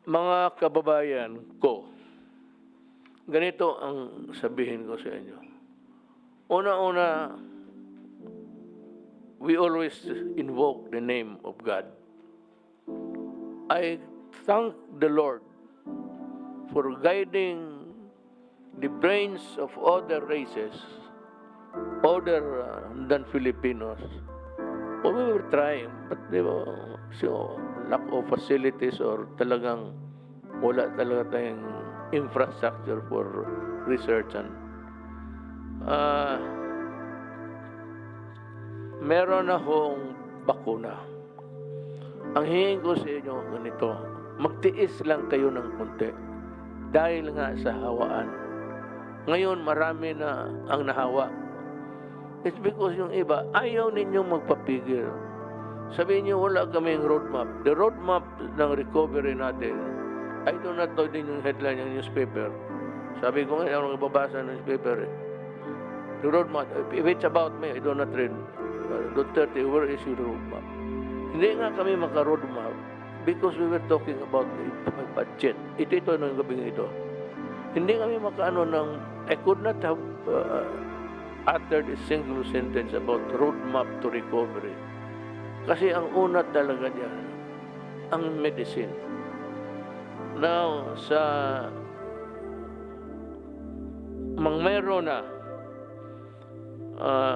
Mga kababayan ko, ganito ang sabihin ko sa inyo. Una-una, we always invoke the name of God. I thank the Lord for guiding the brains of other races, other than Filipinos. Well, we were trying, but so lack of facilities or talagang wala talaga tayong infrastructure for research and meron akong bakuna. Ang hingin ko sa inyo ganito, magtiis lang kayo ng konti dahil nga sa hawaan. Ngayon marami na ang nahawa. It's because yung iba ayaw ninyong magpapigil. Sabihin niyo wala kaming roadmap. The roadmap ng recovery natin, I do not know din yung headline ng newspaper. Sabi ko ngayon, ako nagbabasa ng newspaper eh. The roadmap, if it's about me, I do not read. Duterte, where is your roadmap? Hindi nga kami maka-roadmap because we were talking about the budget. Ito ng gabing ito. Hindi kami makaano ng, I could not have uttered a single sentence about roadmap to recovery. Kasi ang una talaga niya, ang medicine. Now, sa Mayroon na,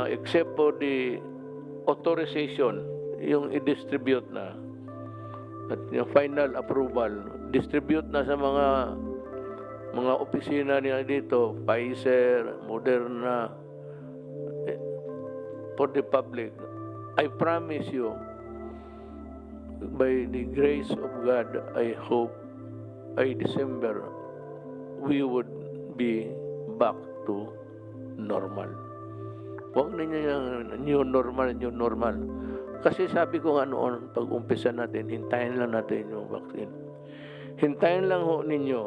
except for the authorization, yung i-distribute na, at yung final approval, distribute na sa mga opisina niya dito, Pfizer, Moderna, for the public. I promise you, by the grace of God, I hope by December, we would be back to normal. Huwag ninyo yung new normal. Kasi sabi ko nga noon, pag-umpisa natin, hintayin lang natin yung vaccine. Hintayin lang ho ninyo,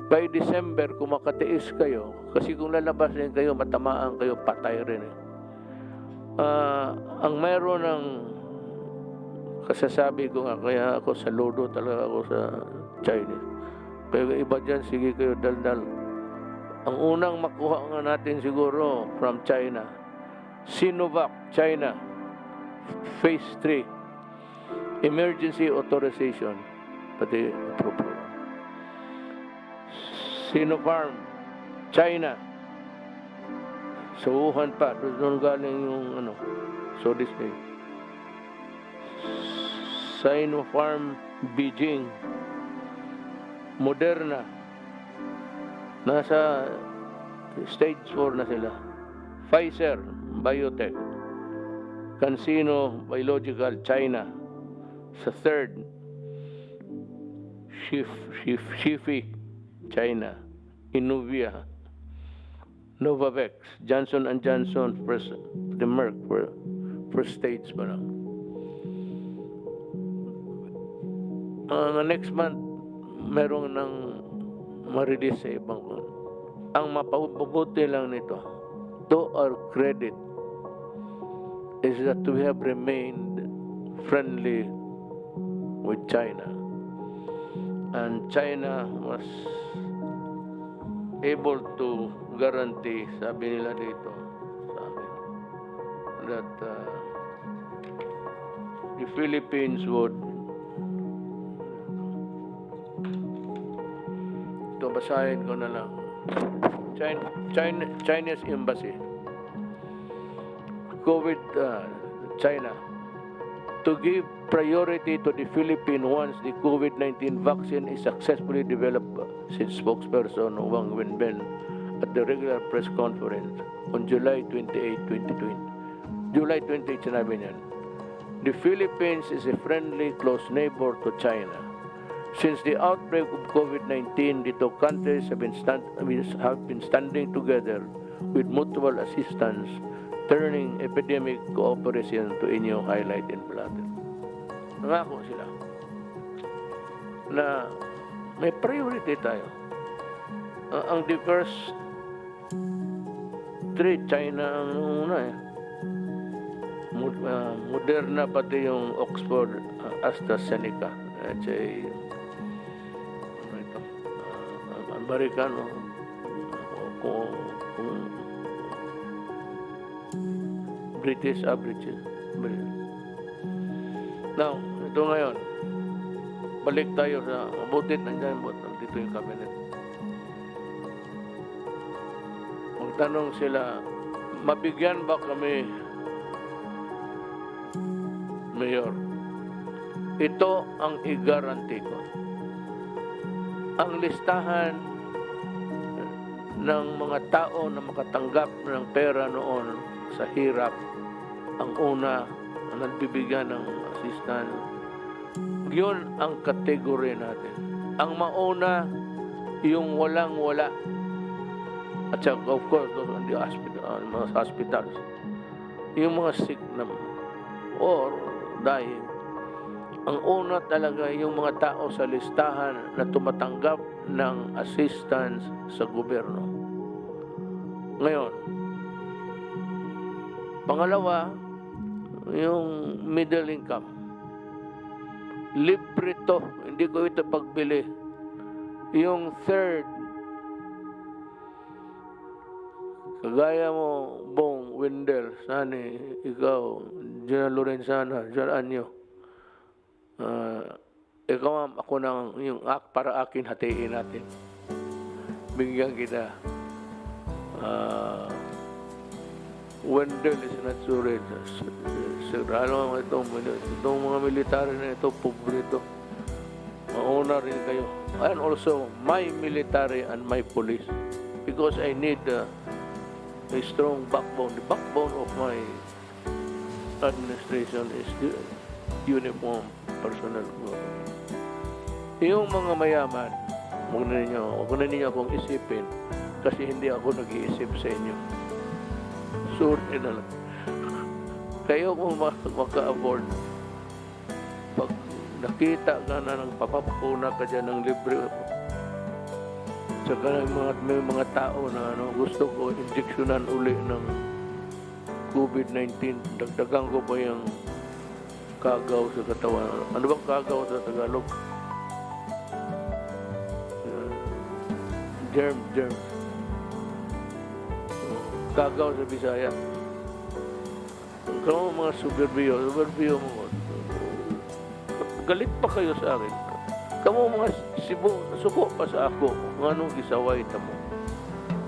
by December, kung makatiis kayo, kasi kung lalabas rin kayo, matamaan kayo, patay rin eh. Ang mayroon ng kasasabi ko nga, kaya ako saludo talaga ako sa Chinese. Kaya iba dyan, sige kayo daldal. Ang unang makuha nga natin siguro from China, Sinovac, China, Phase 3, Emergency Authorization, pati approval. Sinopharm, China, sa Wuhan pa, doon galing yung so this day. Sinopharm, Beijing, Moderna, nasa stage 4 na sila. Pfizer, Biotech, CanSino, Biological, China, sa third. Shifi, China, Inuvia, Novavax, Johnson & Johnson, the Merck, first stage pa lang. Next month, meron ng ma-release sa ibang kung. Ang mapabubuti lang nito, to our credit, is that we have remained friendly with China. And China was able to guarantee, sabi nila dito, that the Philippines would, ito basahin ko na lang, Chinese Embassy, China, to give priority to the Philippines once the COVID-19 vaccine is successfully developed, said spokesperson Wang Wenbin at the regular press conference on July 28, 2020. July 28, sinabi niyan, the Philippines is a friendly, close neighbor to China. Since the outbreak of COVID-19, the two countries have been standing together with mutual assistance, turning epidemic cooperation to inyo highlight in platter. Nangako sila na may priority tayo. Ang the first three, China ang una eh. Moderna pati yung Oxford, AstraZeneca. At Amerikano, kung British average. Now, ito ngayon, balik tayo sa mabutit nandiyan mo, dito yung cabinet. Magtanong sila, mabigyan ba kami, Mayor? Ito ang i-guarantee ko. Ang listahan ng mga tao na makatanggap ng pera noon sa hirap, ang una, ang nagbibigyan ng assistance, yun ang kategory natin. Ang mauna, yung walang-wala. At saka, of course, those on the hospital, mga hospitals. Yung mga sick na or dying. Ang una talaga yung mga tao sa listahan na tumatanggap ng assistance sa gobyerno. Ngayon, pangalawa, yung middle income. Libre to, hindi ko ito pagbili. Yung third, kagaya mo, Bong, Wendell, Sani, ikaw, General Lorenzana, General Anyo, ikaw, ako nang yung para akin, hatiin natin. Bigyan kita. Wendell is not sure. Ano itong mga military na ito, pobre ito. Mauna rin kayo. And also, my military and my police. Because I need a strong backbone. The backbone of my administration is the uniform personnel. Yung mga mayaman, huwag na ninyo akong isipin kasi hindi ako nag-iisip sa inyo. Sorry na lang. Kayo kung maka-afford, pag nakita ka na ng papapuna ka dyan ng libre, saka may mga tao na gusto ko injeksyonan uli ng COVID-19, dagdagan ko pa yung kagaw sa katawan. Ano bang kagaw sa Tagalog? Germ. Kagaw sa Bisaya. Kung mga superbiyo mo, galit pa kayo sa akin. Kamu mga suko pa sa ako, anong gisaway mo?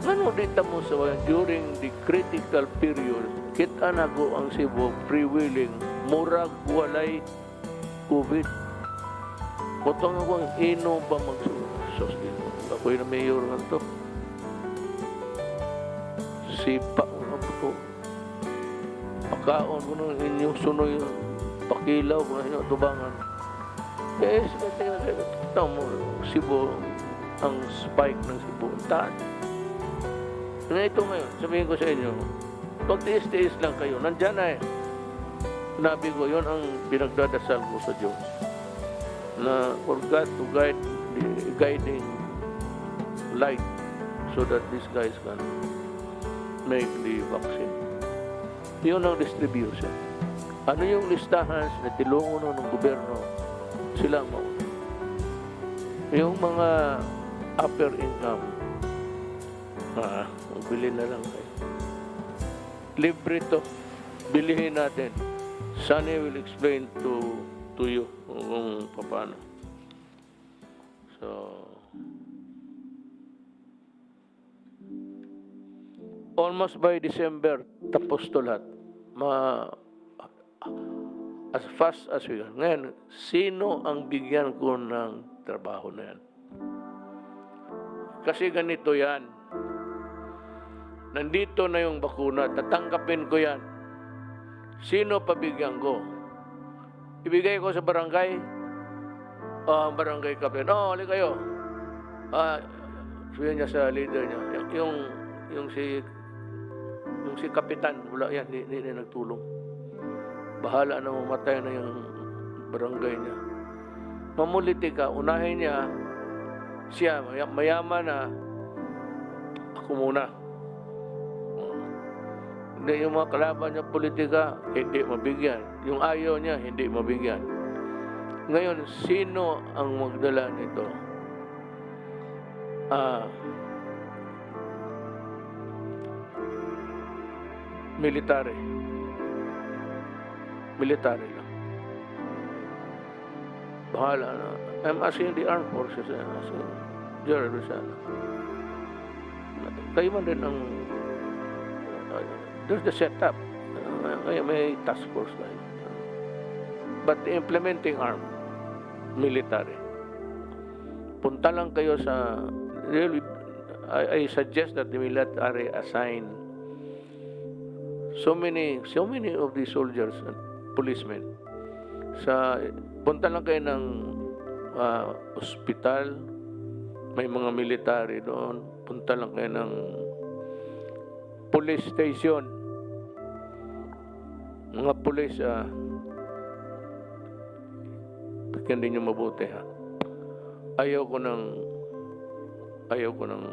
Ano dita mo saway during the critical period, kita na ko ang Cebu pre-willing, murag walay COVID. Kutong ako ang ino ba magsusos dito? Ako'y na mayor nga to. Sipa ko po. Pakaon ko nung inyong sunoy, pakilaw ko na inyong tubangan. Eh, tingnan mo, Cebu, ang spike ng Cebu, taan. Na ito ngayon, sabihin ko sa inyo, kung tiis-tiis lang kayo, nandyan na eh. Nabi ko, yun ang pinagdadasal ko sa Diyos. Na for God to guide the guiding light so that these guys can make the vaccine. Yun ang distribution. Ano yung listahan na tilungon ng gobyerno? Sila ang mauna. Yung mga upper income, bili na lang kayo. Libre to. Bilihin natin. Sunny will explain to you kung paano. So, almost by December, tapos to lahat. As fast as we can. Ngayon, sino ang bigyan ko ng trabaho na yan? Kasi ganito yan. Nandito na yung bakuna, tatanggapin ko yan. Sino pabigyan ko? Ibigay ko sa barangay? Ang barangay captain. Hali kayo. Sabihin niya sa leader niya. Yung si kapitan, wala yan, hindi nagtulong. Bahala na mamatay na yung barangay niya. Mamuliti ka, unahin niya, siya, mayaman na, ako muna. Hindi yung mga kalaban niya politika, hindi mabigyan. Yung ayaw niya, hindi mabigyan. Ngayon, sino ang magdala nito? ah, military. Military lang. Bahala na. I'm asking the armed forces, asking General Rizal. Kayo man din ang there's the setup. May task force tayo. But the implementing arm, military. Punta lang kayo sa really, I suggest that the military assign so many of the soldiers and policemen punta lang kayo ng ospital, may mga military doon, punta lang kayo ng police station, mga police, bigyan din nyo mabuti, ha. Ayaw ko ng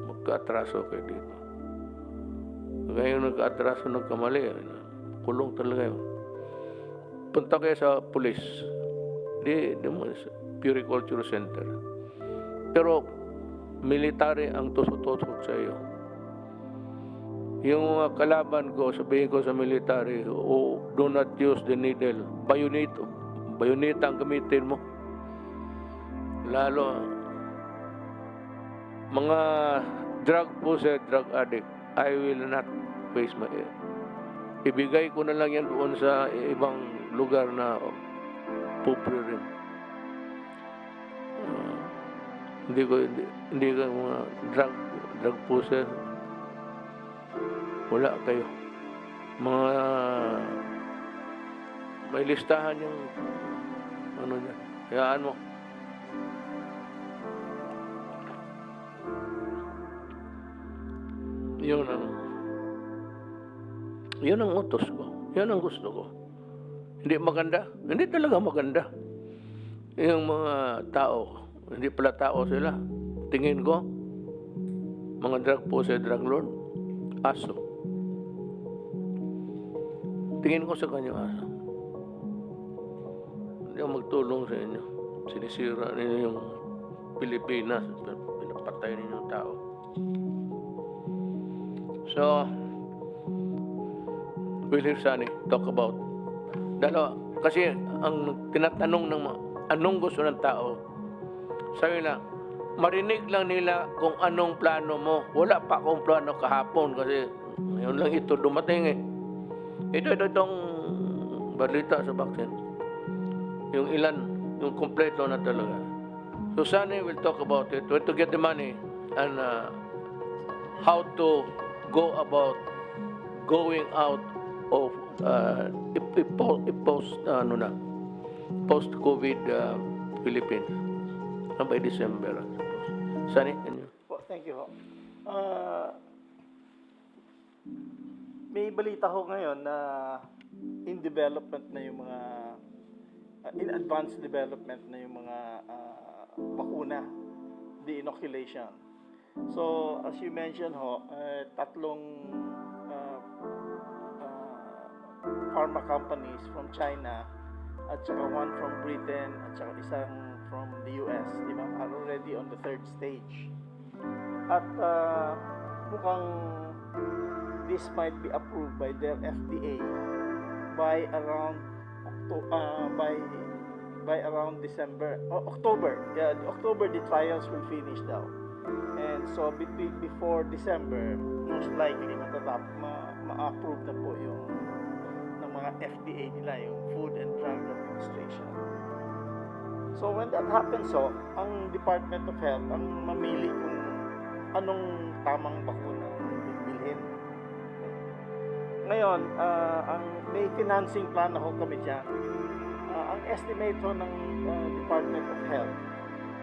magka-atraso kayo dito. Ngayon nagka-atraso, nagkamali, kulong talaga yun. Punta kayo sa police, di Puriculture Center. Pero military ang tusok-tusok sa iyo. Yung mga kalaban ko, sabihin ko sa military, do not use the needle. Bayonet ang gamitin mo. Lalo, mga drug possessed, drug addict, I will not waste my ibigay ko na lang yan doon sa ibang lugar na pobre rin. Hindi ko mga drug possessed, wala kayo. Mga may listahan yung ano niya. Hayaan mo. Yun ang utos ko. Yan ang gusto ko. Hindi maganda. Hindi talaga maganda. Yung mga tao, hindi pala tao sila. Tingin ko, mga drug possessed, drug lord, aso. Tingin ko sa kanyang aso. Hindi ako magtulong sa inyo. Sinisira ninyo yung Pilipinas. Pinapatay ninyo yung tao. So, we'll hear Sunny talk about dalawa. Kasi ang tinatanong ng anong gusto ng tao, sabi na, marinig lang nila kung anong plano mo. Wala pa akong plano kahapon kasi ngayon lang ito dumating eh. Itong balita sa vaccine. Yung ilan, yung kompleto na talaga. So Sunny will talk about it, where to get the money and how to go about going out of post-COVID Philippines by December. Sunny, and you? Po, thank you. May balita ko ngayon na in development na yung mga in advanced development na yung mga bakuna, the inoculation. So, as you mentioned tatlong pharma companies from China at saka one from Britain at saka isang from the US, di ba, are already on the third stage. At mukhang this might be approved by their FDA by around October. Yeah, October the trials will finish daw. And so before December, most likely ma-approve na po yung ng mga FDA nila, yung Food and Drug Administration. So when that happens, ang Department of Health ang mamili kung anong tamang bakuna bilhin. Ngayon, ang may financing plan ako kami dyan. Ang estimate ng Department of Health,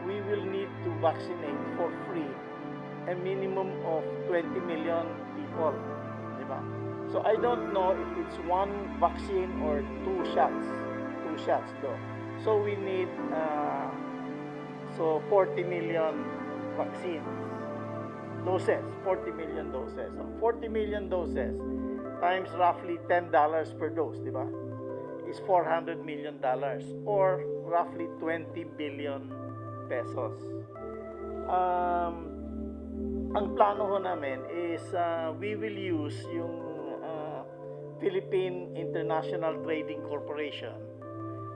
we will need to vaccinate for free a minimum of 20 million people, di ba? So I don't know if it's one vaccine or two shots though. So we need 40 million vaccines doses, 40 million doses. So 40 million doses times roughly $10 per dose, di ba? Is $400 million or roughly 20 billion pesos. Ang plano ho namin is we will use yung Philippine International Trading Corporation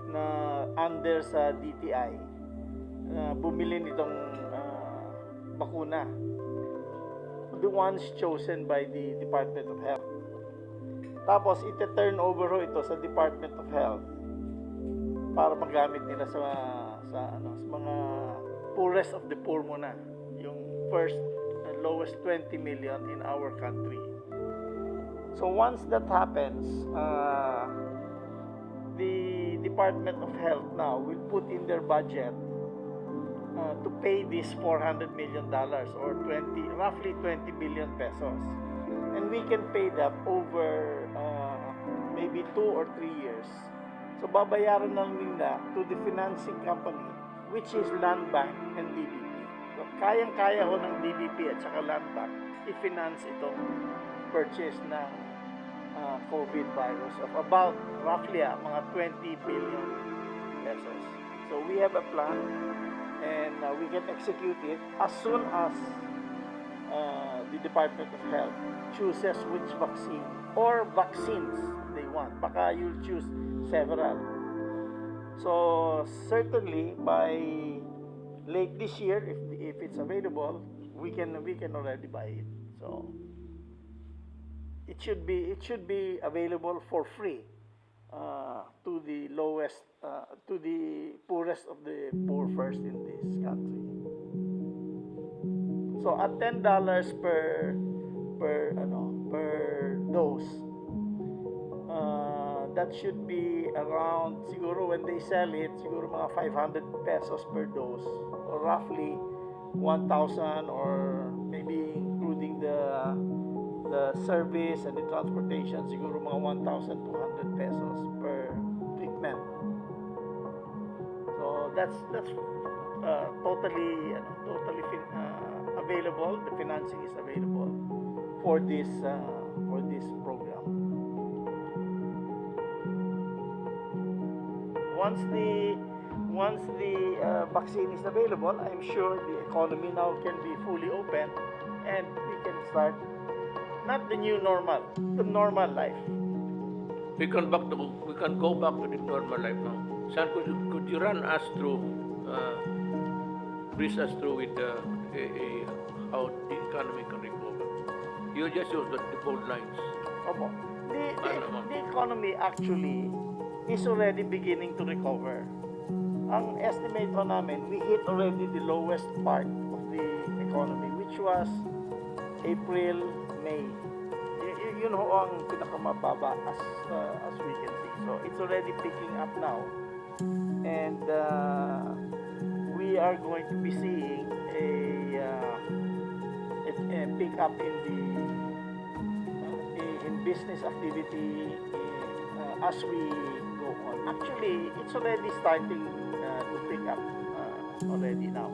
na under sa DTI na bumili nitong bakuna. The ones chosen by the Department of Health. Tapos ite-turn over ho ito sa Department of Health para magamit nila sa mga poorest of the poor muna. Yung first lowest 20 million in our country. So once that happens, the Department of Health now will put in their budget to pay this $400 million or roughly 20 billion pesos. And we can pay that over maybe 2 or 3 years. So babayaran lang nila to the financing company, which is Land Bank and DBP. So kayang-kaya ho ng DBP at saka Land Bank i-finance itong purchase ng COVID virus of about roughly mga 20 billion pesos. So we have a plan and we can execute it as soon as the Department of Health chooses which vaccine or vaccines they want. Baka you'll choose several. So certainly by late this year, if it's available, we can already buy it. So it should be available for free to the lowest, to the poorest of the poor first in this country. So at $10 per dose, that should be around, siguro when they sell it, siguro mga 500 pesos per dose, or roughly 1,000, or maybe including the service and the transportation, siguro mga 1,200 pesos per treatment. So that's totally available. The financing is available for this program. Once the vaccine is available, I'm sure the economy now can be fully open and we can start not the new normal, the normal life. We can go back to the normal life now. Sir, could you run us through, breeze us through with how the economy can recover? You just use the bold lines. Opo. The economy actually is already beginning to recover. Ang estimate ho namin, we hit already the lowest part of the economy, which was April, May. Yun ho ang pinakamababa as we can see. So it's already picking up now. And we are going to be seeing a pick up in business activity as we go on. Actually, it's already starting to pick up already now.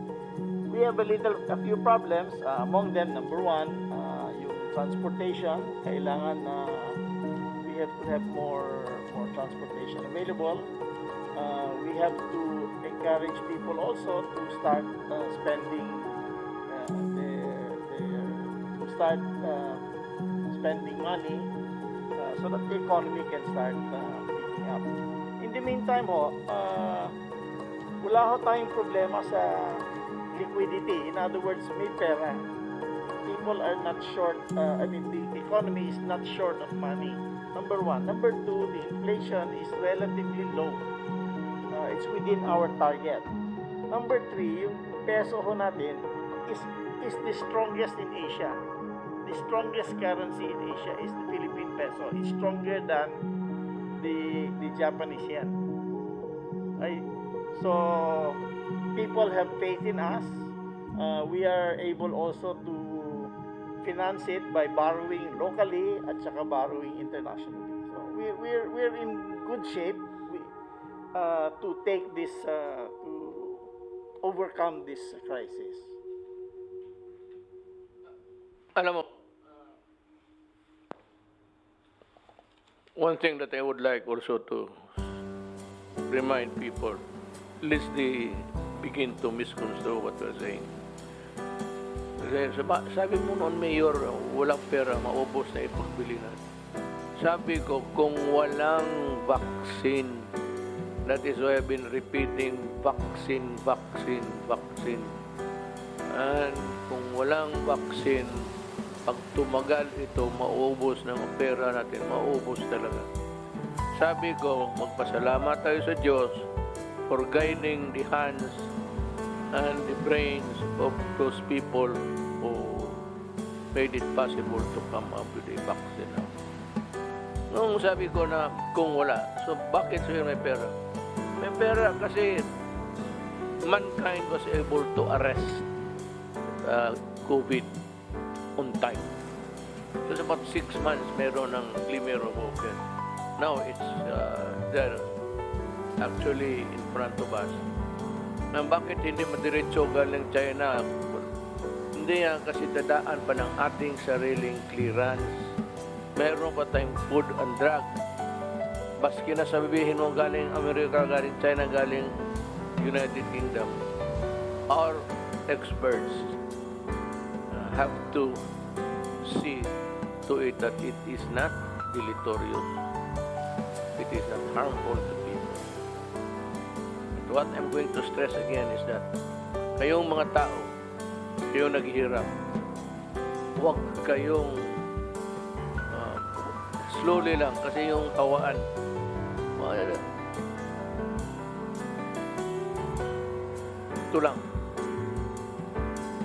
We have a few problems. Among them, number one, yung transportation. Kailangan we have to have more transportation available. We have to encourage people also to start spending money so that the economy can start picking up. In the meantime wala ho tayong problema sa liquidity. In other words, may pera. People are not short, the economy is not short of money. Number one. Number two, the inflation is relatively low. It's within our target. Number three, yung peso ho natin is the strongest in Asia. The strongest currency in Asia is the Philippine peso. It's stronger than the Japanese yen. So people have faith in us. We are able also to finance it by borrowing locally at saka borrowing internationally. So we're in good shape to take this to overcome this crisis. Alam mo, one thing that I would like also to remind people, lest they begin to misconstrue what we're saying. Sabi mo noon, Mayor, walang pera, maubos na ipagbili na. Sabi ko, kung walang vaccine, that is why I've been repeating vaccine, vaccine, vaccine. And kung walang vaccine, pag tumagal ito, maubos ng pera natin, maubos talaga. Sabi ko, magpasalamat tayo sa Diyos for guiding the hands and the brains of those people who made it possible to come up with a vaccine now. Nung sabi ko na kung wala, so bakit sa'yo may pera? May pera kasi mankind was able to arrest COVID on time. It was about 6 months meron ng glimmer of hope. Now it's there actually in front of us. Na bakit hindi madiretso galing China? Hindi yan kasi dadaan pa ng ating sariling clearance. Meron pa tayong food and drug. Baski na sabihin mo galing Amerika, galing China, galing United Kingdom. Our experts have to see to it that it is not deleterious. It is not harmful to people. But what I'm going to stress again is that kayong mga tao, kayong naghihirap, huwag kayong slowly lang kasi yung hawaan. Ito lang.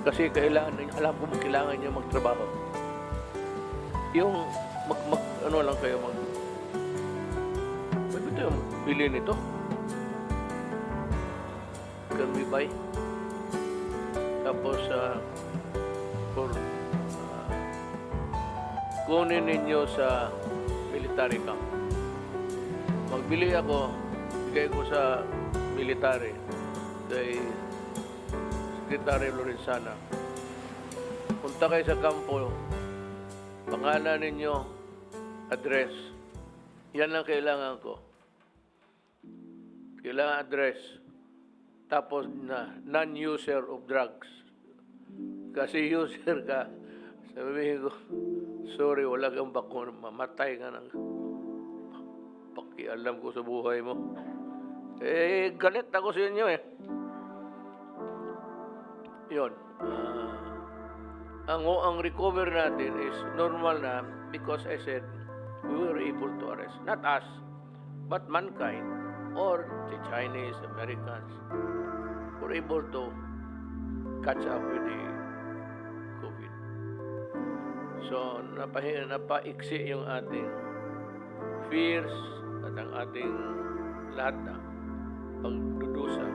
Kasi kailangan ninyo, alam ko kailangan nyo magtrabaho. Yung ano lang kayo ito yung bili nito. Can we buy? Tapos kunin ninyo sa military camp. Magbili ako, bigay ko sa military kay Secretary Lorenzana. Punta kayo sa kampo, pangalan ninyo, address. Yan lang kailangan ko. Kailangan address. Tapos non-user of drugs. Kasi user ka, sabihin ko, sorry, wala kang bakuna, mamatay ka ng pakialam ko sa buhay mo. Galit ako sa inyo eh. Yun. Ang recover natin is normal na because I said, we were able to arrest. Not us, but mankind or the Chinese, Americans were able to catch up with the COVID. So, napaiksi yung ating fears at ang ating lahat na pagdudusa.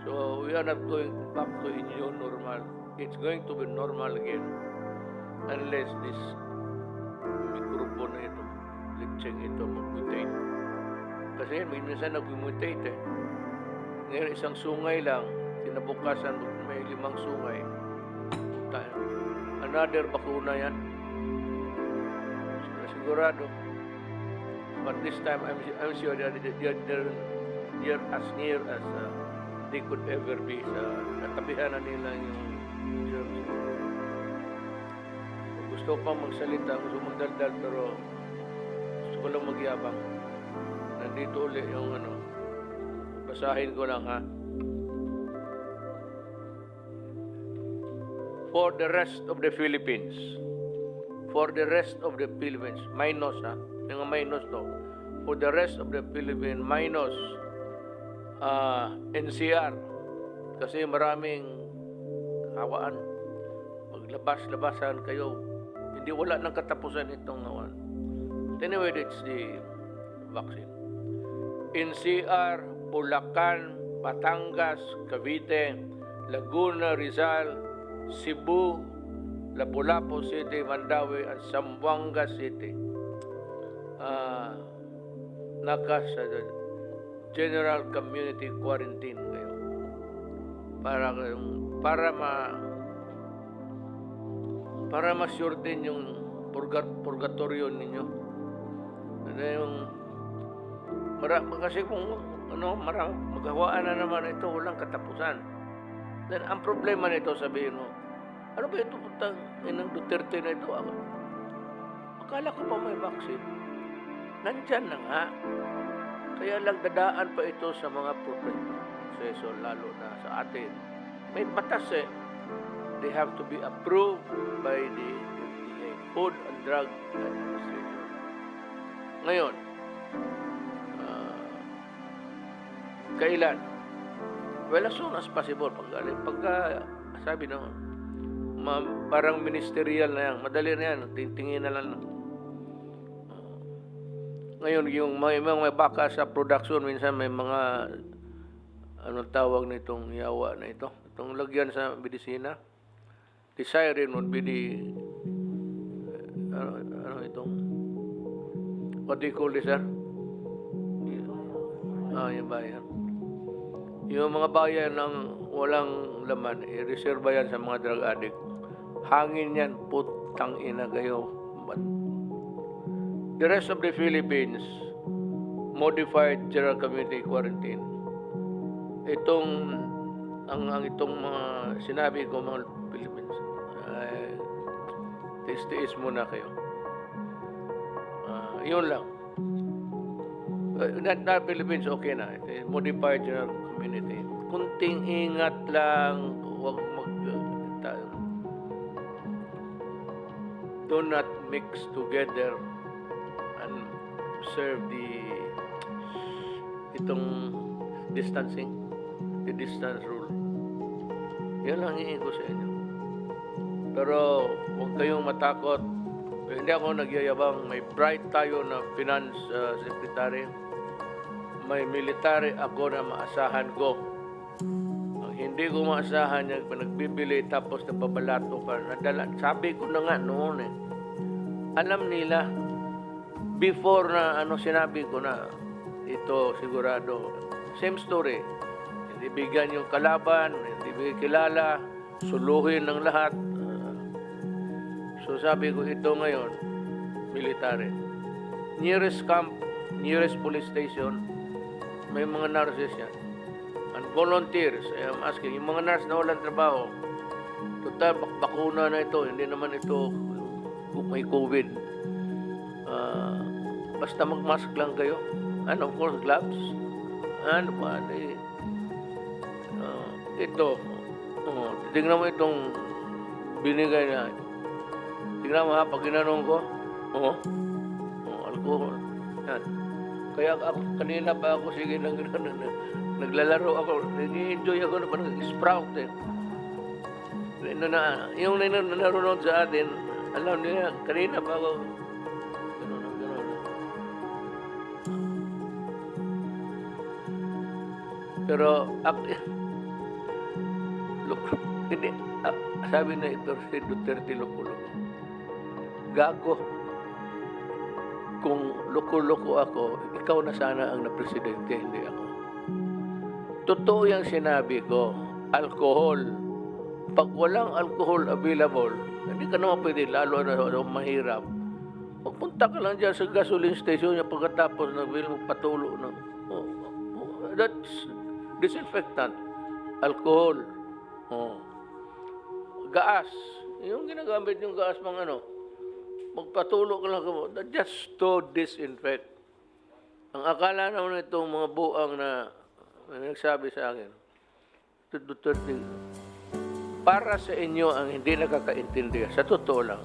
So, we are not going back to inyo normal. It's going to be normal again unless this microphone na ito, litseng ito, mag-mutate. Kasi minsan nag-mutate eh. Ngayon isang sungay lang, kinabukasan may 5 sungay. Another bakuna yan. Sigurado. But this time, I'm sure they're as near as they could ever be. Natabihan na nila yung germs. Gusto ko magsalita, gusto magdaldal, pero gusto ko lang magyabang. Nandito ulit yung basahin ko lang ha. For the rest of the Philippines. For the rest of the Philippines. Minus ha. Yung minus to. For the rest of the Philippines. Minus NCR. Kasi maraming hawaan. Maglabas-labasan kayo. Hindi wala nang katapusan itong hawaan. Anyway, it's the vaccine. NCR, Bulacan, Batangas, Cavite, Laguna, Rizal, Cebu, Lapu-Lapu City, Mandawi, at Zamboanga City. Naka sa General Community Quarantine kayo. Para ma-sure din yung purgatorio ninyo. Kasi kung maghawaan na naman ito, walang katapusan. Then, ang problema nito, sabihin mo, Ano ba ito puntang inang Duterte na ito? Akala ko pa may vaccine. Nandyan na nga. Kaya lang dadaan pa ito sa mga proseso, lalo na sa atin. May batas eh. They have to be approved by the FDA, Food and Drug Administration. Ngayon, kailan? Well, as soon as possible. Pagka sabi na, parang ministerial na yan, madali na yan, tingin na lang. Ngayon, yung may baka sa production, minsan may mga, anong tawag nitong yawa na ito? Itong lagyan sa medisina. The siren would be the, ano itong, what do you call this, sir? Yung bayan. Yung mga bayan ng walang laman, i-reserve yan sa mga drug addict. Hangin yan, putang ina kayo. The rest of the Philippines, modified general community quarantine. Itong mga sinabi ko mga Philippines, tiis muna kayo. Yun lang. Not Philippines, okay na. Modified general community. Kunting ingat lang, huwag do not mix together and observe itong distancing, the distance rule. Yan lang hingin ko sa inyo. Pero huwag kayong matakot. Hindi ako nagyayabang. May bright tayo na finance secretary. May military ako na maasahan ko. Ang hindi ko maasahan niya, nagbibili tapos nababalato pa. Sabi ko na nga noon eh. Alam nila, before na sinabi ko na ito sigurado, same story. Hindi bigyan yung kalaban, hindi bigyan kilala, suluhin ng lahat. So sabi ko ito ngayon, military. Nearest camp, nearest police station, may mga nurses yan. And volunteers, I am asking, yung mga nurse na walang trabaho, total, bakuna na ito, hindi naman ito may COVID. Basta mag-mask lang kayo. And of course, gloves. And ito, tingnan mo itong binigay na. Tingnan mo ha, pag ginanong ko, alcohol. Yan. Kaya ako, kanina pa ako, sige, naglalaro ako, nag-enjoy ako na parang sprout eh. Yung nanonood sa atin, alam niya, kanina pa ako, gano'n. Pero, hindi, sabi na ito si Duterte, loko-loko. Gago. Kung loko-loko ako, ikaw na sana ang na-presidente, hindi ako. Totoo yung sinabi ko, alcohol. Pag walang alcohol available, hindi ka naman pwede, lalo na mahirap. Magpunta ka lang dyan sa gasoline station niya pagkatapos magpatulo ng that's disinfectant. Alcohol. Gas. Yung ginagamit yung gas magpatulo ka lang just to disinfect. Ang akala naman itong mga buang na nagsabi sa akin, Duterte, para sa inyo ang hindi nakakaintindi, sa totoo lang,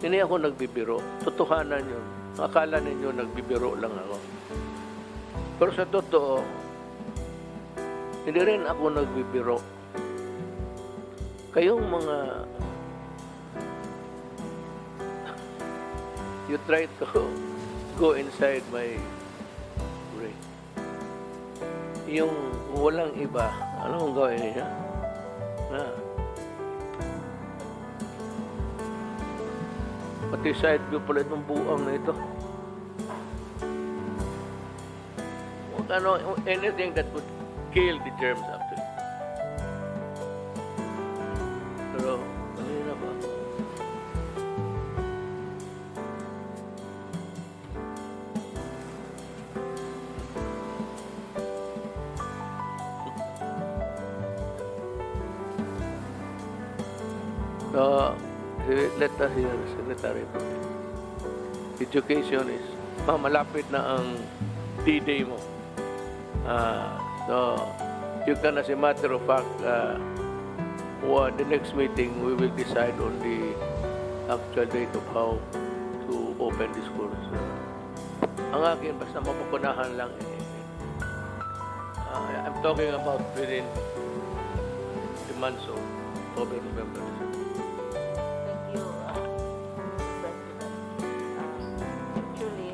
hindi ako nagbibiro. Totohanan yun. Akala ninyo nagbibiro lang ako. Pero sa totoo, hindi rin ako nagbibiro. Kayong mga you try to go inside my brain. Yung walang iba, ano ang gawin niya? Pati side view pala itong buang na ito. Anything that would kill the germs actually. Pero, kanina ba? Let us hear, Secretary. Education is, malapit na ang D-Day mo. So, you can, as a matter of fact, the next meeting, we will decide on the actual date of how to open the schools. Ang akin, basta mapupunahan lang. I'm talking about within the months of October, November. Thank you, President. Actually,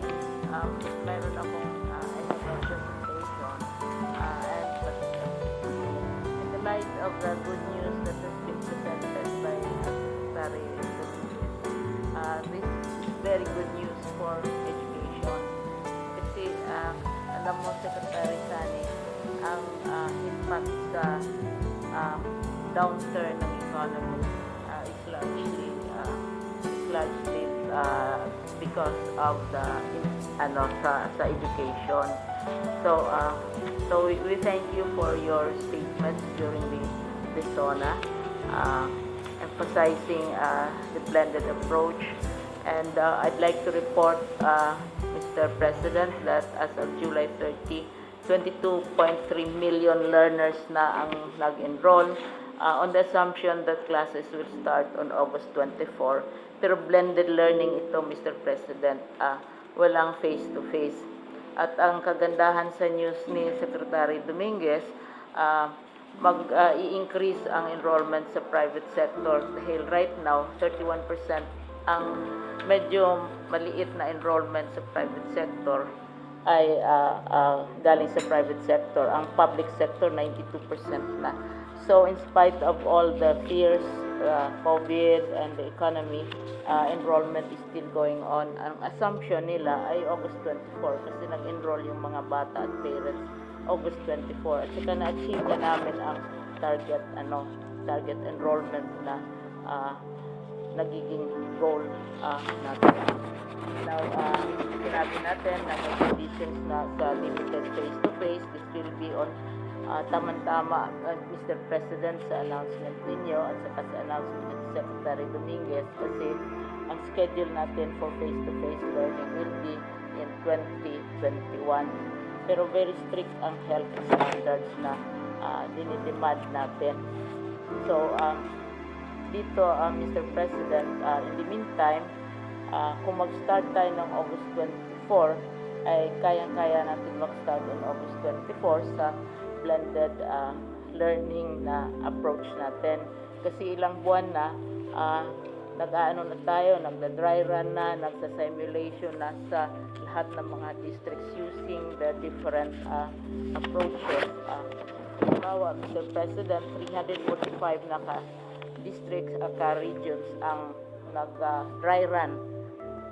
mayroon akong presentation, in the light of the good news that has been presented by Secretary Rodrigo, this is very good news for education. Kasi, alam mo, Secretary Sani, ang impact sa downturn ng economy is largely because of the sa education. So we thank you for your statements during the SONA, emphasizing the blended approach. And I'd like to report, Mr. President, that as of July 30, 22.3 million learners na ang nag-enroll, on the assumption that classes will start on August 24. Pero blended learning ito, Mr. President, walang face-to-face. At ang kagandahan sa news ni Secretary Dominguez, mag-i-increase ang enrollment sa private sector dahil right now, 31% ang medyo maliit na enrollment sa private sector ay galing sa private sector. Ang public sector, 92% na. So in spite of all the fears, COVID and the economy, enrollment is still going on. Ang assumption nila ay August 24 kasi nag-enroll yung mga bata at parents August 24. At saka na-achieve na namin ang target enrollment na nagiging goal natin. Now, sinabi natin na may conditions na sa limited face-to-face. This will be on tama-tama, Mr. President, sa announcement ninyo at saka sa announcement ni Secretary Dominguez kasi ang schedule natin for face-to-face learning will be in 2021. Pero very strict ang health standards na dinidemand natin. So, dito, Mr. President, in the meantime, kung mag-start tayo ng August 24, ay kayang-kaya natin mag-start on August 24 sa blended learning na approach natin. Kasi ilang buwan na, nag-aano na tayo, nagda-dry run na, nagsa-simulation na sa lahat ng mga districts using the different approaches. Halimbawa, Mr. President, 345 na districts, regions ang nag-dry run.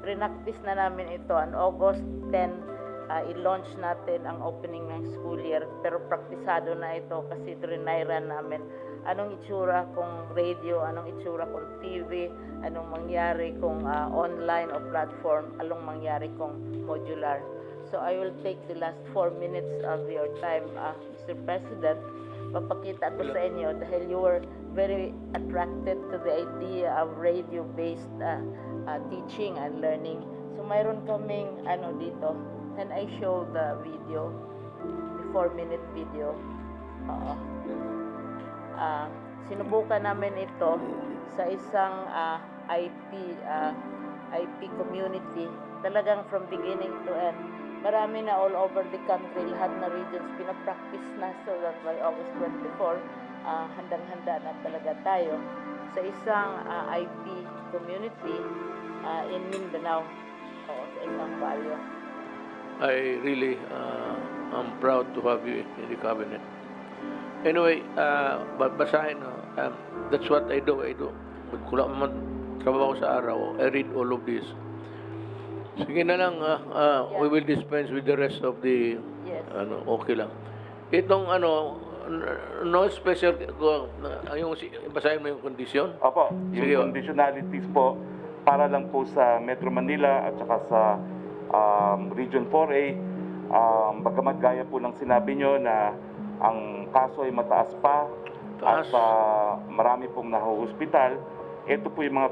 Prinactice na namin ito on August 10. I-launch natin ang opening ng school year, pero praktisado na ito kasi trinayran namin anong itsura kung radio, anong itsura kung TV, anong mangyari kung online o platform, anong mangyari kung modular. So I will take the last 4 minutes of your time, Mr. President. Papakita ko sa inyo dahil you were very attracted to the idea of radio-based teaching and learning. So mayroon kaming dito. Can I show the video? The 4-minute video. Sinubukan namin ito sa isang IP community. Talagang from beginning to end. Marami na all over the country, lahat na regions pinapractice na so that by August 24, handang-handa na talaga tayo sa isang IP community in Mindanao o sa isang baryo. I really am proud to have you in the cabinet. Anyway, basahin, that's what I do. Kung man trabaho sa araw, I read all of this. Sige na lang, we will dispense with the rest of the, Yes. Okay lang. Itong no special, basahin mo yung kondisyon? Opo, Sige, yung conditionalities po para lang po sa Metro Manila at saka sa Region 4A. Bagamat gaya po ng sinabi nyo na ang kaso ay mataas pa Taas. at marami pong nahuhospital, ito po yung mga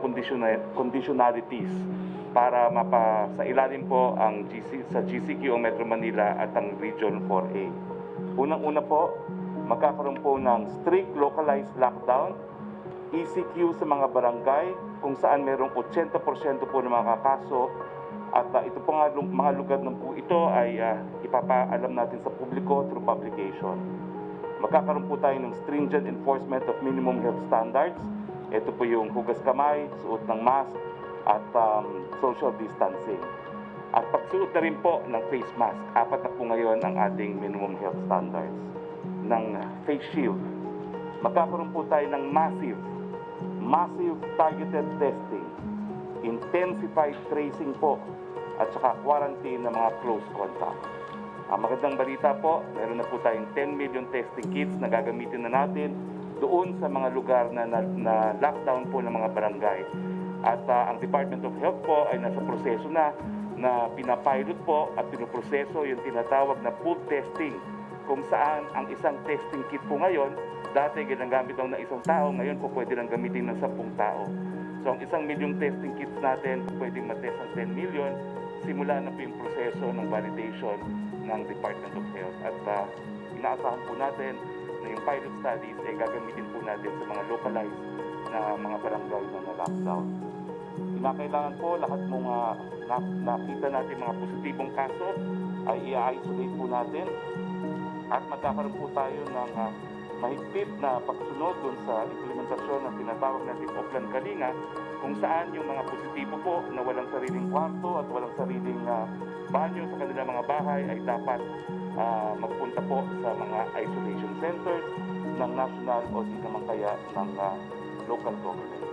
conditionalities para sa ilalim po ang sa GCQ o Metro Manila at ang Region 4A. Unang-una po, magkakaroon po ng strict localized lockdown, ECQ sa mga barangay kung saan merong 80% po ng mga kaso at ito po nga mga lugar na po ito ay ipapaalam natin sa publiko through publication. Magkakaroon po tayo ng stringent enforcement of minimum health standards. Ito po yung hugas kamay, suot ng mask at social distancing. At pagsuot na rin po ng face mask. 4 na po ngayon ang ating minimum health standards. Ng face shield. Magkakaroon po tayo ng massive targeted testing, intensified tracing po, at saka quarantine ng mga close contact. Ang magandang balita po, meron na po tayong 10 million testing kits na gagamitin na natin doon sa mga lugar na lockdown po ng mga barangay. At ang Department of Health po ay nasa proseso na pinapilot po at pinoproseso yung tinatawag na pool testing, kung saan ang isang testing kit po ngayon, dati ginagamit lang ng isang tao, ngayon po pwede lang gamitin ng 10 tao. So ang 1 milyong testing kits natin, pwedeng matest ang 10 million, simula na po yung proseso ng validation ng Department of Health. At inaasahan po natin na yung pilot studies ay gagamitin po natin sa mga localized na mga barangay na na-lockdown. Kinakailangan po lahat ng nakita natin mga positibong kaso ay i-isolate po natin at magkakaroon po tayo ng mahigpit na pagsunod dun sa implementasyon ng tinatawag natin offline kalinga, kung saan yung mga positibo po na walang sariling kwarto at walang sariling banyo sa kanilang mga bahay ay dapat magpunta po sa mga isolation centers ng national o di naman kaya ng local government.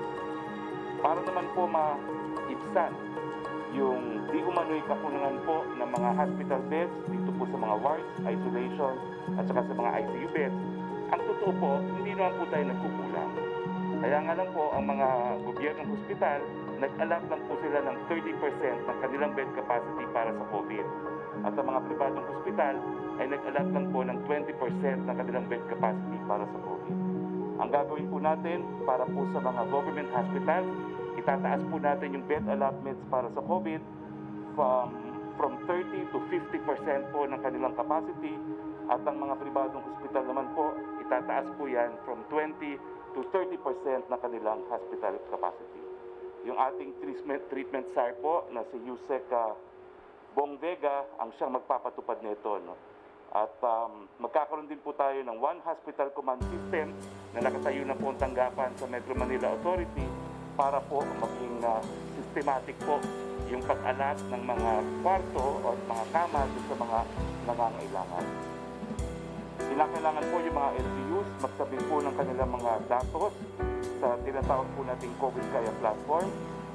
Para naman po maibsan yung di umano'y kakulangan po ng mga hospital beds dito po sa mga wards, isolation at saka sa mga ICU beds, ang totoo po, hindi naman po tayo nagkukulang. Kaya nga lang po, ang mga gobyernong hospital, nag-allot lang po sila ng 30% ng kanilang bed capacity para sa COVID. At ang mga pribadong hospital ay nag-allot lang po ng 20% ng kanilang bed capacity para sa COVID. Ang gagawin po natin para po sa mga government hospitals, itataas po natin yung bed allotments para sa COVID from 30 to 50% po ng kanilang capacity. At ang mga pribadong hospital naman po, itataas po yan from 20 to 30% ng kanilang hospital capacity. Yung ating treatment SAR po na si Yusek Bong Vega ang siyang magpapatupad nito. No? At magkakaroon din po tayo ng one hospital command system na nakatayo na po ang tanggapan sa Metro Manila Authority para po maging systematic po yung pag-alat ng mga kwarto o mga kama sa mga nangangailangan. Kinakailangan po yung mga LGUs magsabi po ng kanilang mga datos sa tinatawag po nating COVID Kaya platform.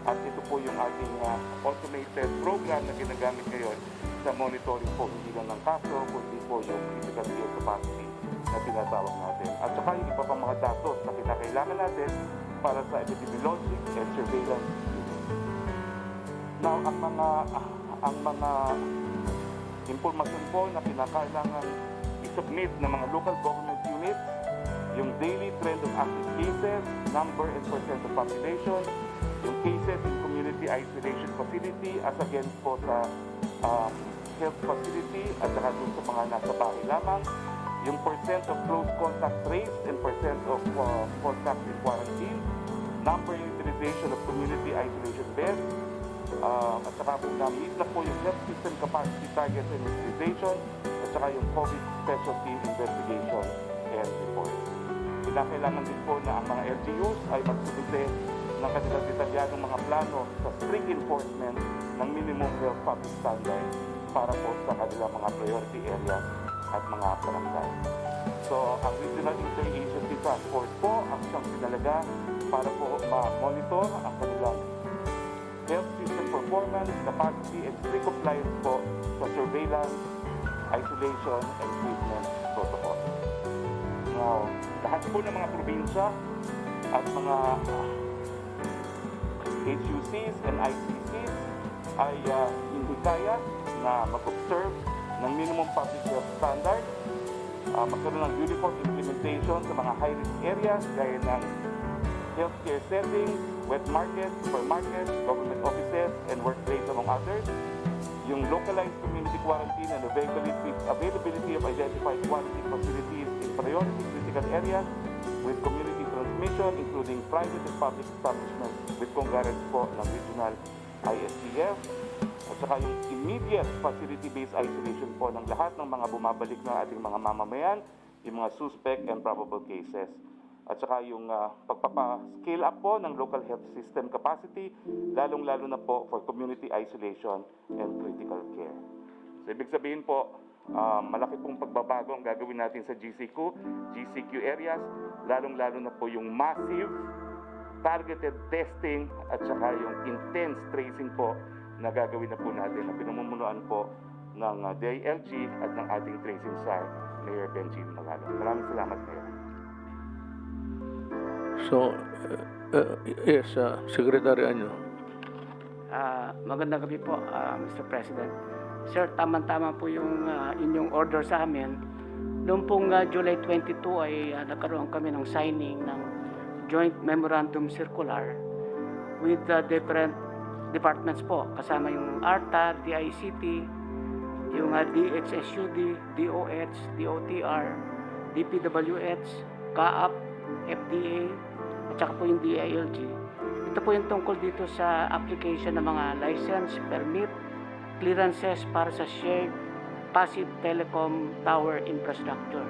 At ito po yung ating automated program na ginagamit ngayon sa monitoring po hindi lang ng kaso, kundi po yung critical care capacity na tinatawag natin. At saka yung iba pang mga datos na kinakailangan natin para sa epidemiologic and surveillance unit. Now, ang mga impormasyon po na kinakailangan i-submit ng mga local government units, yung daily trend of active cases, number and percent of population, yung cases in community isolation facility as against po sa health facility at saka dun sa mga nasa bahay lamang, yung percent of close contact traced and percent of contact in quarantine, number and utilization of community isolation beds, at saka po na-meet na po yung health system capacity target and utilization, at saka yung COVID specialty investigation and report. Kinakailangan din po na ang mga LGUs ay magsubite ng kanilang detalyadong mga plano sa strict enforcement ng minimum health public standards para po sa kanilang mga priority areas at mga barangay. So, ang Regional Interagency Task Force po ang siyang pinalaga para po ma-monitor ang kanilang health system performance, capacity, and strict compliance po sa surveillance, isolation, and treatment protocol. Now, lahat po ng mga probinsya at mga HUCs and ICCs ay hindi kaya na mag-observe ng minimum public health standard, magkaroon ng uniform implementation sa mga high-risk areas gaya ng healthcare settings, wet markets, supermarkets, government offices, and workplace among others. Yung localized community quarantine and availability of identified quarantine facilities in priority critical areas with community transmission, including private and public establishments with concurrence po ng regional ISPF. At saka yung immediate facility-based isolation po ng lahat ng mga bumabalik na ating mga mamamayan, yung mga suspect and probable cases. At saka yung pagpapa-scale up po ng local health system capacity, lalong-lalo na po for community isolation and critical care. So ibig sabihin po, malaki pong pagbabago ang gagawin natin sa GCQ areas, lalong-lalo na po yung massive targeted testing at saka yung intense tracing po na gagawin na po natin na pinamumunuan po ng DILG at ng ating tracing SAR, Mayor Benjin Magalong. Maraming salamat, Mayor. So, yes, Secretary Anyo. Magandang gabi po, Mr. President. Sir, tama-tama po yung inyong order sa amin. Noong pong July 22 ay nagkaroon kami ng signing ng Joint Memorandum Circular with different departments po. Kasama yung ARTA, DICT, yung DHSUD, DOH, DOTR, DPWH, CAAP, FDA, at saka po yung DILG. Ito po yung tungkol dito sa application ng mga license, permit, clearances para sa shared passive telecom tower infrastructure.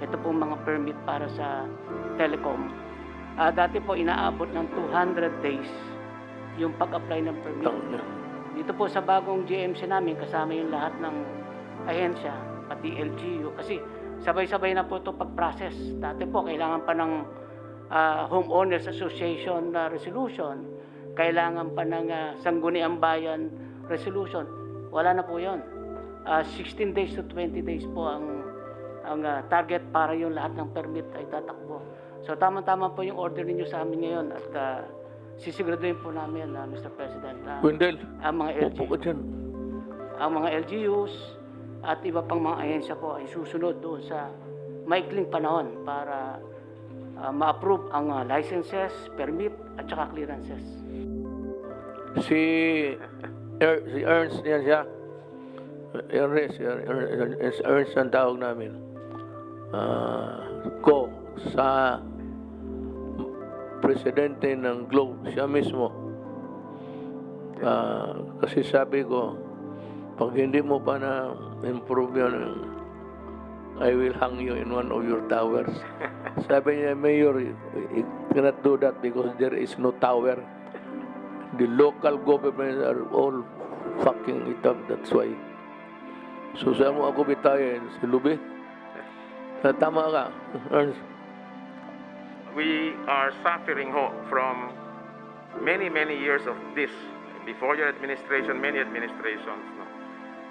Ito po mga permit para sa telecom. Dati po inaabot ng 200 days yung pag-apply ng permit. Dito po sa bagong GMC namin, kasama yung lahat ng ahensya, pati LGU, kasi sabay-sabay na po ito pag-process. Dati po, kailangan pa ng Homeowners Association resolution, kailangan pa ng Sangguniang Bayan resolution. Wala na po yun. 16 days to 20 days po ang target para yung lahat ng permit ay tatakbo. So tama-tama po yung order ninyo sa amin ngayon at sisiguraduhin po namin, Mr. President, Wendell, ang mga upo ka dyan. ang mga LGUs at iba pang mga ahensya po ay susunod doon sa maikling panahon para ma-approve ang licenses, permit at saka clearances. Si Ernst yan siya. Ernst ang tawag namin. Sa presidente ng Globe, siya mismo. Kasi sabi ko, pag hindi mo pa na-improve yun, I will hang you in one of your towers. Sabi niya, Mayor, you cannot do that because there is no tower. The local governments are all fucking it up, that's why. So saan mo ako bitayin? Si Lubi? Tama ka, Ernst. We are suffering from many years of this. Before your administration, many administrations,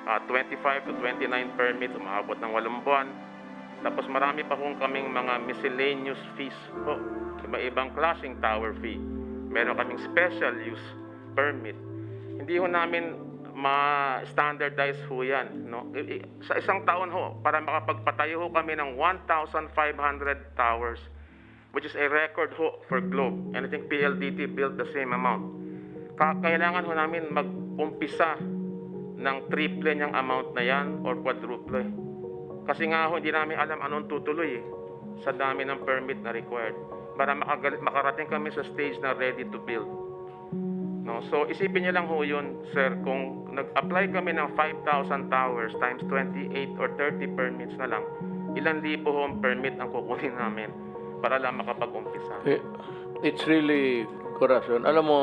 25 to 29 permits, umabot ng 8 buwan. Tapos marami pa kung kaming mga miscellaneous fees po. Iba-ibang klaseng tower fee. Meron kaming special use permit. Hindi ho namin ma-standardize ho yan. No? Sa isang taon ho, para makapagpatayo ho kami ng 1,500 towers, which is a record ho for Globe. And I think PLDT built the same amount. Kailangan ho namin mag-umpisa ng triple niyang amount na yan or quadruple. Kasi nga ho, hindi namin alam anong tutuloy sa dami ng permit na required para makarating kami sa stage na ready to build. No? So isipin niyo lang ho yun, sir, kung nag-apply kami ng 5,000 towers times 28 or 30 permits na lang, ilang libo ho ang permit ang kukunin namin para lang makapag-umpisa. It's really corruption. Alam mo,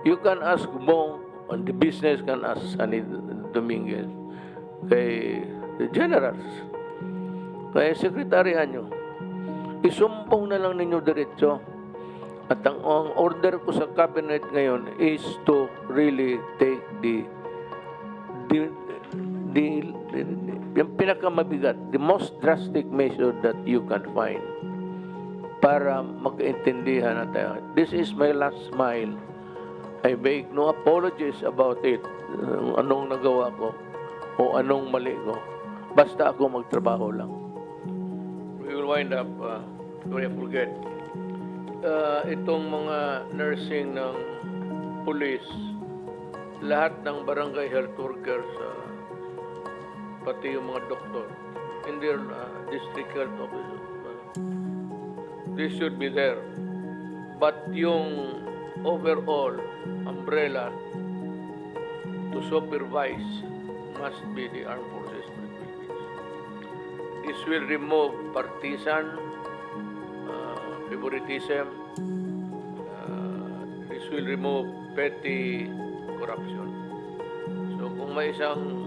you can ask Bong, on the business can ask Sunny Dominguez, kay the generals, kay sekretarya nyo, isumpong na lang ninyo diretso. At ang order ko sa cabinet ngayon is to really take yung pinakamabigat, the most drastic measure that you can find para magkaintindihan na tayo. This is my last mile. I make no apologies about it, anong nagawa ko o anong mali ko. Basta ako magtrabaho lang. We will wind up, don't forget, itong mga nursing ng police, lahat ng barangay health workers, pati yung mga doktor, in their district health offices, this should be there. But yung overall umbrella to supervise must be the armed forces of the Philippines. This will remove partisan favoritism. This will remove petty corruption. So kung may isang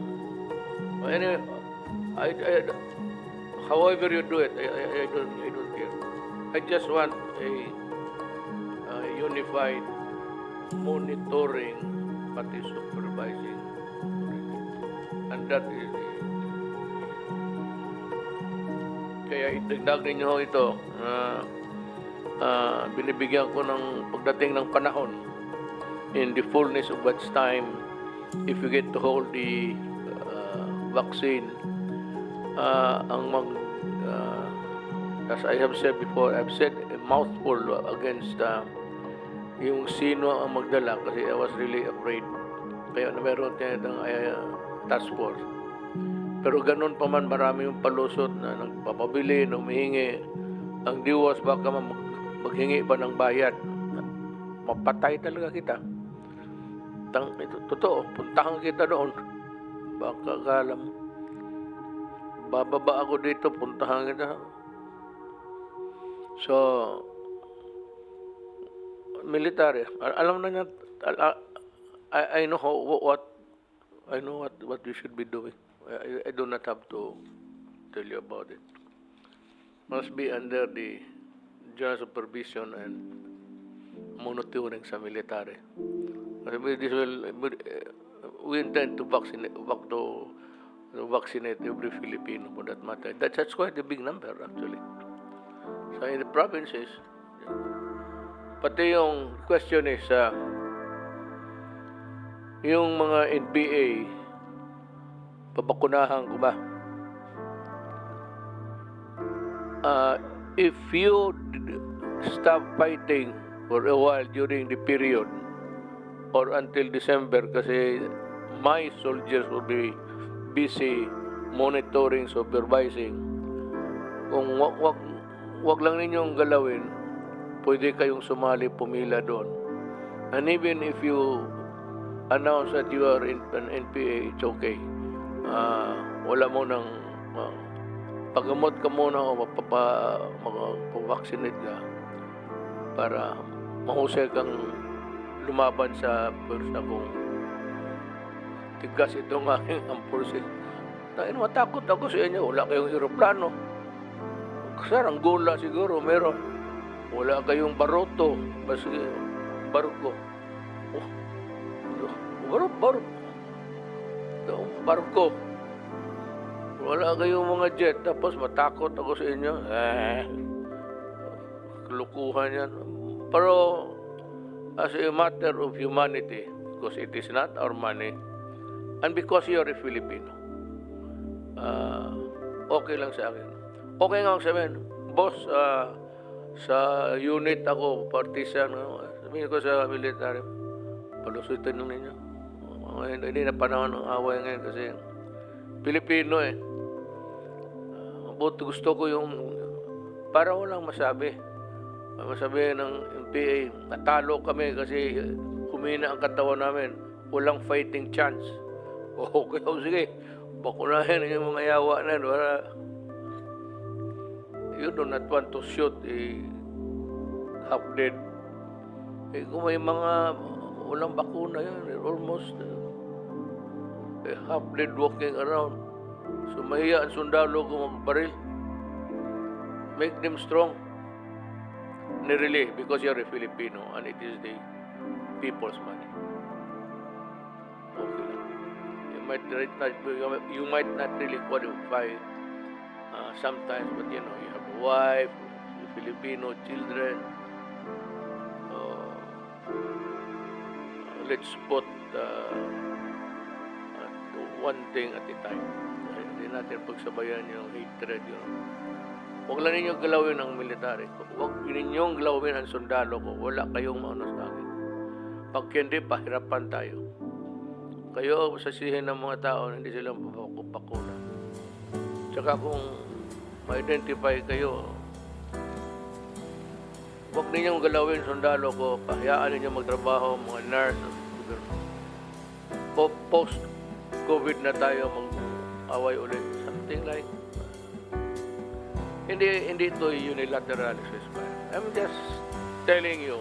anyway, however you do it, I don't care. I just want a unified monitoring pati supervising, and that is kaya itagdag ninyo ito. Binibigyan ko ng pagdating ng panahon, in the fullness of God's time, if you get to hold the vaccine, as I have said before, I've said a mouthful against yung sino ang magdala, kasi I was really afraid. Kaya na meron tinatang task force. Pero ganun pa man, marami yung palusot na nagpapabili, humihingi. Ang diwas, baka maghingi pa ng bayad. Mapatay talaga kita. Ito, totoo, puntahan kita doon. Baka akala mo, bababa ako dito, puntahan kita. So, military, alam na niya, I know what you should be doing. I do not have to tell you about it. Must be under the general supervision and monitoring sa military. We intend to vaccinate every Filipino for that matter. That's quite a big number actually. So in the provinces, pati yung question is, yung mga NPA, pabakunahan ko ba? If you stop fighting for a while during the period or until December, kasi my soldiers will be busy monitoring, supervising. Kung wag lang ninyong galawin, pwede kayong sumali, pumila doon. And even if you announce that you are in an NPA, it's okay. Wala mo nang pagamot ka muna o magpapavaccinate ka para mahusay kang lumaban sa pwersa kung tigas itong aking amporsin. Matakot ako sa inyo, wala kayong aeroplano. Saranggola siguro meron. Wala kayong baroto, basta barko. Barko. Wala kayong mga jet, tapos matakot ako sa inyo. Kalukuhan yan. Pero, as a matter of humanity, because it is not our money, and because you're a Filipino, okay lang sa akin. Okay nga sa akin, boss, sa unit ako, partisan, sabihin ko sa military, palusutin lang ninyo. Hindi na panahon ng away ngayon kasi Pilipino But gusto ko yung para walang masabi ng MPA, natalo kami kasi humina ang katawan namin, walang fighting chance. Okay, sige, bakunahin yung mga yawa na para you do not want to shoot a half dead. Kung may mga walang bakuna yan, almost half dead walking around. So mahiya ang sundalo kung magbaril. Make them strong. Really, because you're a Filipino and it is the people's money. Okay. You might not really qualify sometimes, but you have a wife, Filipino children. Let's put one thing at a time. Hindi natin pagsabayan yung hatred, Huwag lang ninyong galawin ang military ko. Huwag ninyong galawin ang sundalo ko. Wala kayong mauna sa akin. Pag hindi, pahirapan tayo. Kayo, sasihin ng mga tao na hindi sila bakuna. Tsaka kung ma-identify kayo, huwag ninyong galawin sundalo ko. Pahayaan ninyong magtrabaho, mga nurse, post-COVID na tayo mag-away ulit. Something like, hindi ito unilateral. I'm just telling you,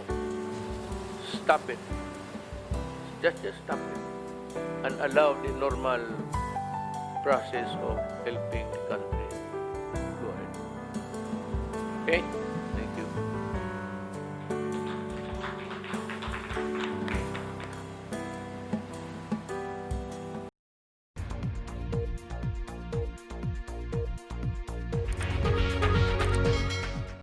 stop it. Just stop it. And allow the normal process of helping the country. Go ahead. Okay?